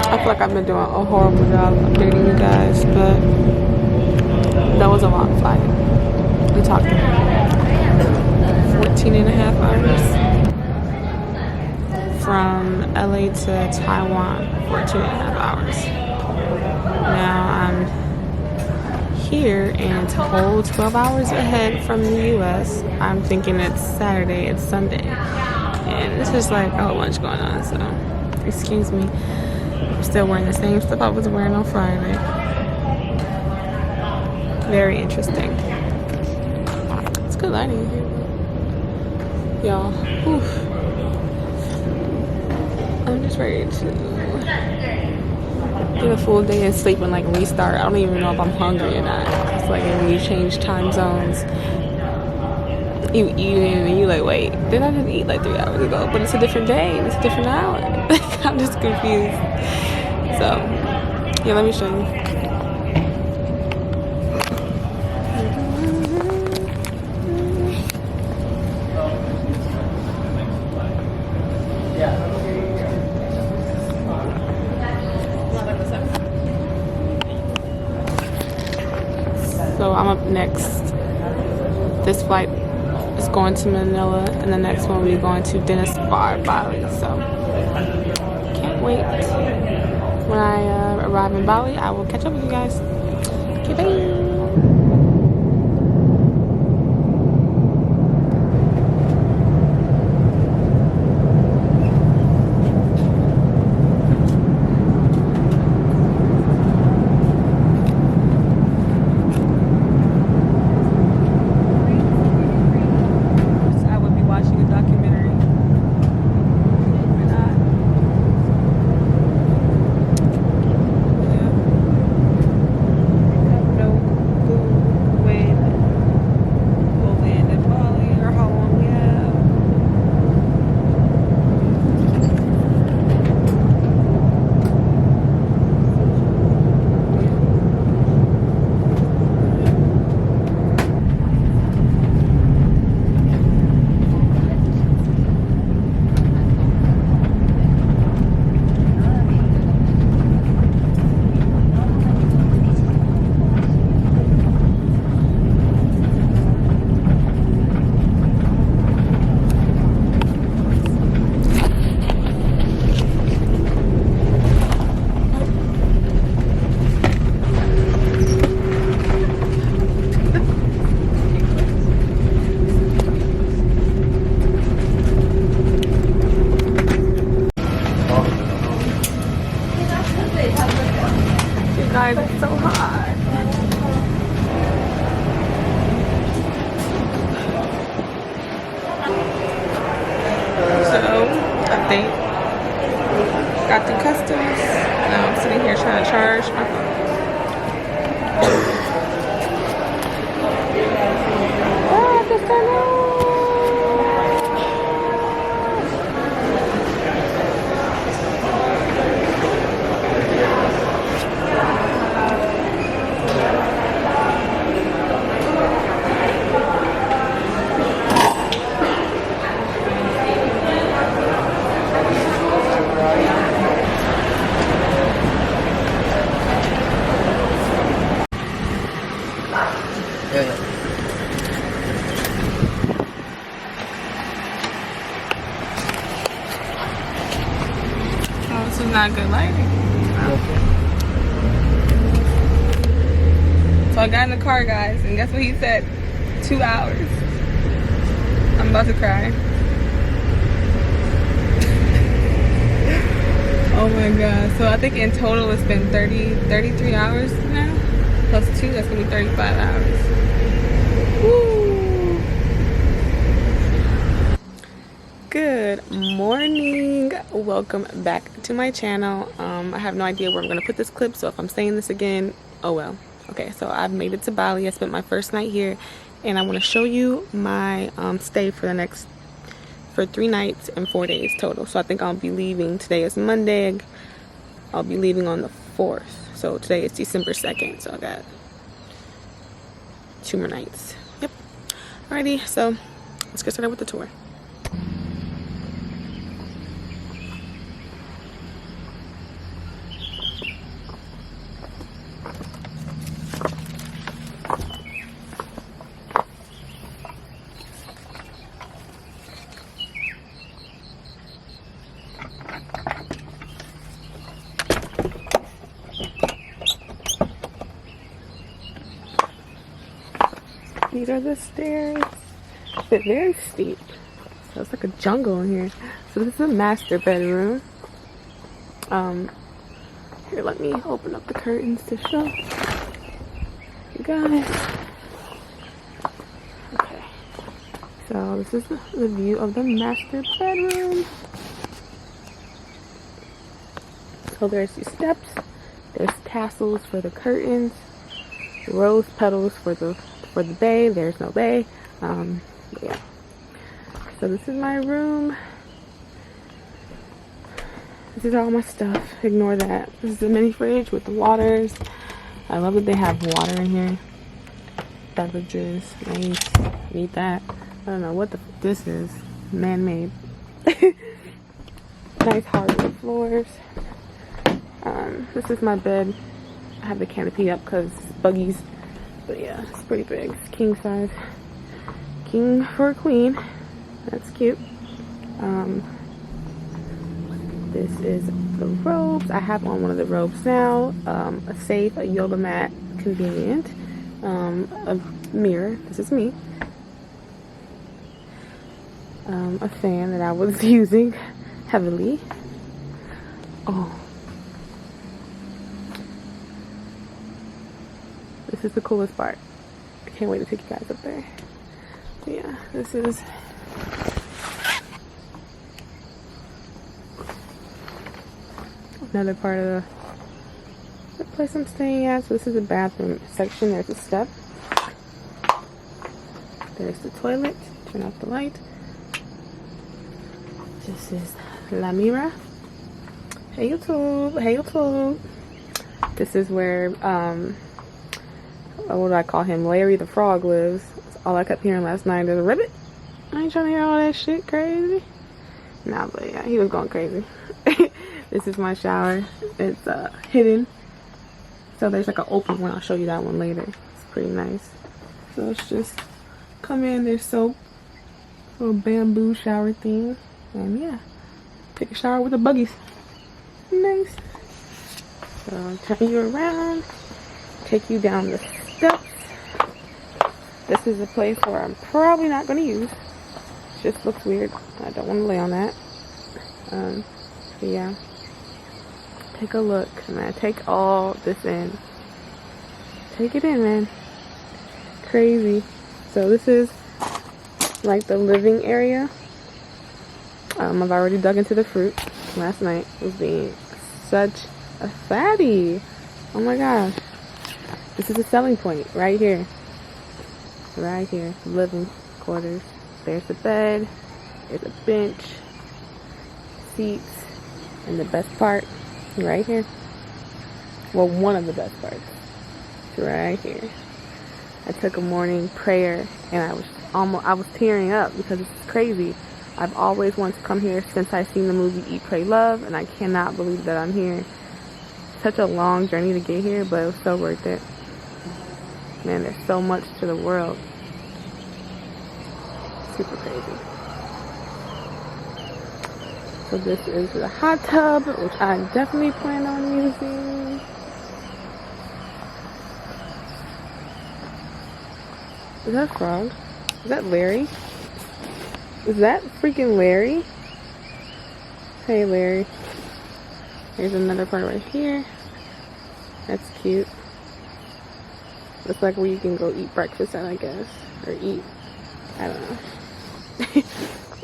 I feel like I've been doing a horrible job updating you guys, but that was a long flight. We talked 14 and a half hours from LA to Taiwan, 14 and a half hours. Now I'm here and to hold 12 hours ahead from the US. I'm thinking it's Saturday, it's Sunday, and it's just like a whole bunch going on, so excuse me. I'm still wearing the same stuff I was wearing on Friday. Very interesting. It's good lighting here, y'all. I'm just ready to get a full day of sleep and like restart. I don't even know if I'm hungry or not. It's like when you change time zones, you eat it and you like, wait, did I just eat like 3 hours ago? But it's a different day and it's a different hour. I'm just confused. So yeah, let me show you. So I'm up next. This flight is going to Manila, and the next one we're going to Dennis Bar, Bali. So can't wait. When I arrive in Bali, I will catch up with you guys. Okay, bye. Guys, it's so hot. So, update. Got through customs. Now I'm sitting here trying to charge my phone. Oh, I just don't know. Oh, this is not good lighting. I So I got in the car, guys, and guess what he said? 2 hours. I'm about to cry. Oh my god. So I think in total it's been 33 hours now. Plus 2, that's gonna be 35 hours. Woo! Good morning. Welcome back to my channel. I have no idea where I'm gonna put this clip, so if I'm saying this again, oh well. Okay, so I've made it to Bali. I spent my first night here, and I want to show you my stay for 3 nights and 4 days total. So I think I'll be leaving. Today is Monday. I'll be leaving on the 4th. So today is December 2nd. So I got 2 more nights. Yep. Alrighty. So let's get started with the tour. These are the stairs. They're very steep. So it's like a jungle in here. So this is a master bedroom. Here, let me open up the curtains to show you guys. Okay. So this is the view of the master bedroom. So there's these steps. There's tassels for the curtains. Rose petals for the bay. There's no bay. But yeah. So this is my room. This is all my stuff. Ignore that. This is a mini fridge with the waters. I love that they have water in here. Beverages. Nice. Need that. I don't know what this is. Man-made. Nice hardwood floors. This is my bed. I have the canopy up because buggies. But yeah, it's pretty big. It's king size. King for a queen. That's cute. This is the robes. I have on one of the robes now. A safe, a yoga mat, convenient. A mirror. This is me. A fan that I was using heavily. Oh. This is the coolest part. I can't wait to take you guys up there. But yeah, this is another part of the place I'm staying at. So this is the bathroom section. There's a step. There's the toilet. Turn off the light. This is La Mira. Hey YouTube. Hey YouTube. This is where what do I call him? Larry the Frog lives. That's all I kept hearing last night. There's a ribbit. I ain't trying to hear all that shit crazy. Nah, but yeah, he was going crazy. This is my shower. It's hidden. So there's like an open one. I'll show you that one later. It's pretty nice. So it's just come in. There's soap. Little bamboo shower thing. And yeah, take a shower with the buggies. Nice. So I'll turn you around. Take you down the steps. This is a place where I'm probably not going to use. It just looks weird. I don't want to lay on that. But yeah. Take a look, man. Take all this in. Take it in, man. Crazy. So this is like the living area. I've already dug into the fruit. Last night was being such a fatty. Oh my gosh. This is a selling point right here. Right here. Living quarters. There's the bed. There's a bench. Seats. And the best part, right here. Well, one of the best parts. Right here. I took a morning prayer and I was tearing up because it's crazy. I've always wanted to come here since I seen the movie Eat, Pray, Love, and I cannot believe that I'm here. Such a long journey to get here, but it was so worth it. Man, there's so much to the world. Super crazy. So this is the hot tub, which I definitely plan on using. Is that a frog? Is that Larry? Is that freaking Larry? Hey Larry. Here's another part right here. That's cute. Looks like where you can go eat breakfast at, I guess. Or eat. I don't know.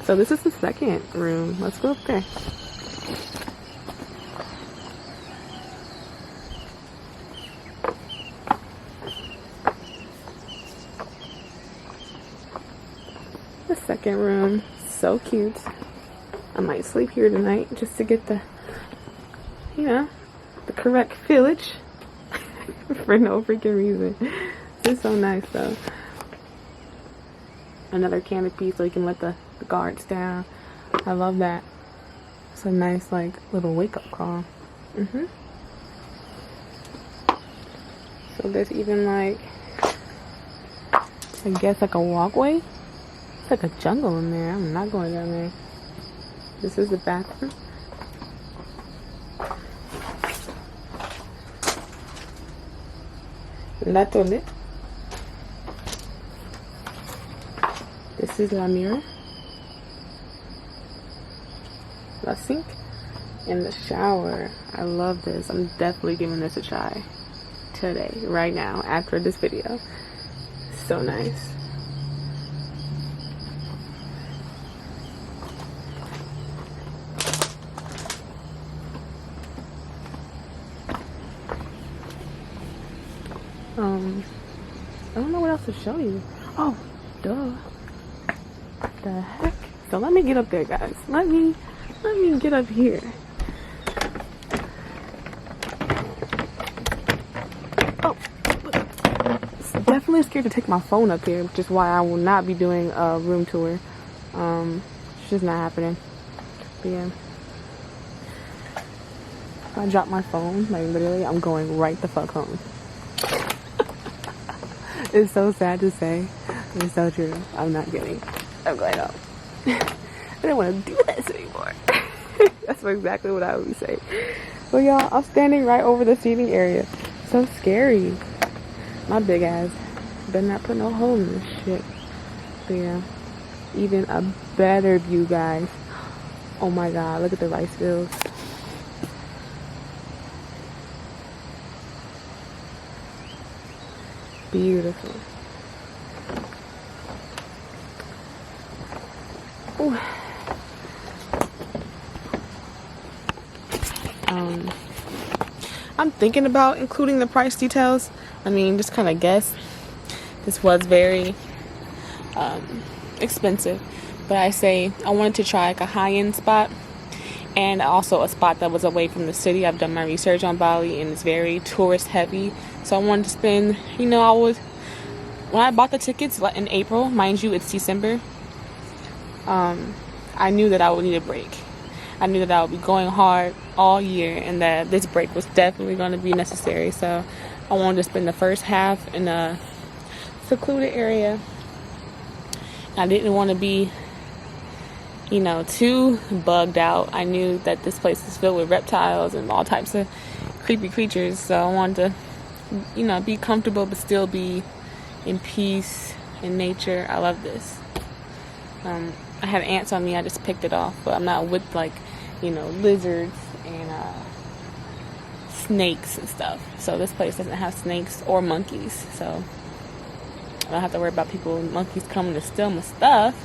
So this is the second room. Let's go up there. The second room. So cute. I might sleep here tonight just to get the, you know, the correct feelage. For no freaking reason. This is so nice though. Another canopy so you can let the guards down. I love that. It's a nice like little wake-up call. So there's even like, I guess like a walkway. It's like a jungle in there. I'm not going down there. This is the bathroom. La toilette. This is la mirror. La sink. And the shower. I love this. I'm definitely giving this a try. Today. Right now. After this video. So nice. I don't know what else to show you. Oh, duh. The heck? So let me get up there, guys. Let me get up here. Oh, definitely scared to take my phone up here, which is why I will not be doing a room tour. It's just not happening. But yeah. If I drop my phone, like literally, I'm going right the fuck home. It's so sad to say. It's so true. I'm not kidding. I'm going home. I don't want to do this anymore. That's exactly what I would be saying. But y'all, I'm standing right over the seating area. So scary. My big ass better not put no hole in this shit. But yeah, even a better view, guys. Oh my god, look at the rice fields. Beautiful. Ooh. I'm thinking about including the price details. I mean, just kind of guess. This was very expensive, but I wanted to try like a high-end spot and also a spot that was away from the city. I've done my research on Bali and it's very tourist heavy. So I wanted to spend, you know, when I bought the tickets in April, mind you, it's December, I knew that I would need a break. I knew that I would be going hard all year and that this break was definitely going to be necessary. So I wanted to spend the first half in a secluded area. I didn't want to be, you know, too bugged out. I knew that this place is filled with reptiles and all types of creepy creatures. So I wanted to, you know, be comfortable but still be in peace in nature. I love this. I have ants on me. I just picked it off, but I'm not with like, you know, lizards and snakes and stuff. So this place doesn't have snakes or monkeys, so I don't have to worry about monkeys coming to steal my stuff.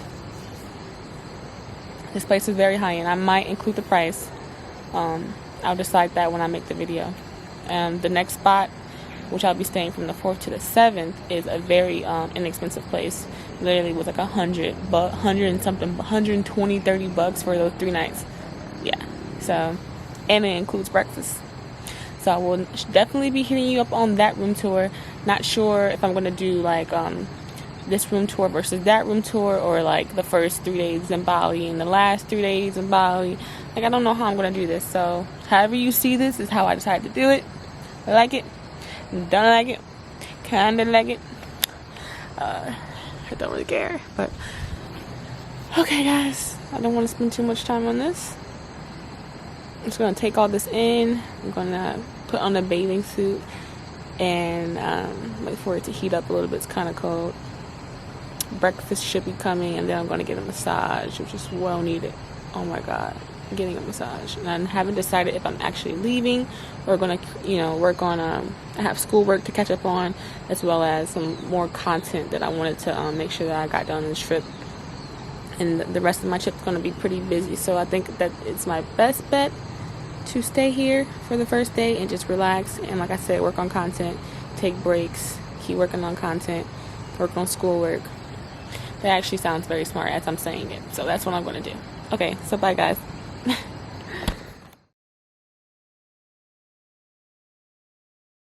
This place is very high end. I might include the price. I'll decide that when I make the video. The next spot, which I'll be staying from the 4th to the 7th, is a very inexpensive place. Literally was like $120, $30 for those 3 nights. Yeah. So, and it includes breakfast. So I will definitely be hitting you up on that room tour. Not sure if I'm going to do like this room tour versus that room tour, or like the first 3 days in Bali and the last 3 days in Bali. Like, I don't know how I'm going to do this. So however you see this is how I decided to do it. I like it. Don't like it. Kinda like it. I don't really care. But okay, guys, I don't want to spend too much time on this. just gonna take all this in. I'm gonna put on a bathing suit and wait for it to heat up a little bit. It's kind of cold. Breakfast should be coming, and then I'm gonna get a massage, which is well needed. Oh my god, I'm getting a massage. And I haven't decided if I'm actually leaving or gonna, work on. I have schoolwork to catch up on, as well as some more content that I wanted to make sure that I got done on this trip. And the rest of my trip is going to be pretty busy, so I think that it's my best bet to stay here for the first day and just relax. And like I said, work on content, take breaks, keep working on content, work on schoolwork. That actually sounds very smart as I'm saying it, so that's what I'm going to do. Okay, so bye guys.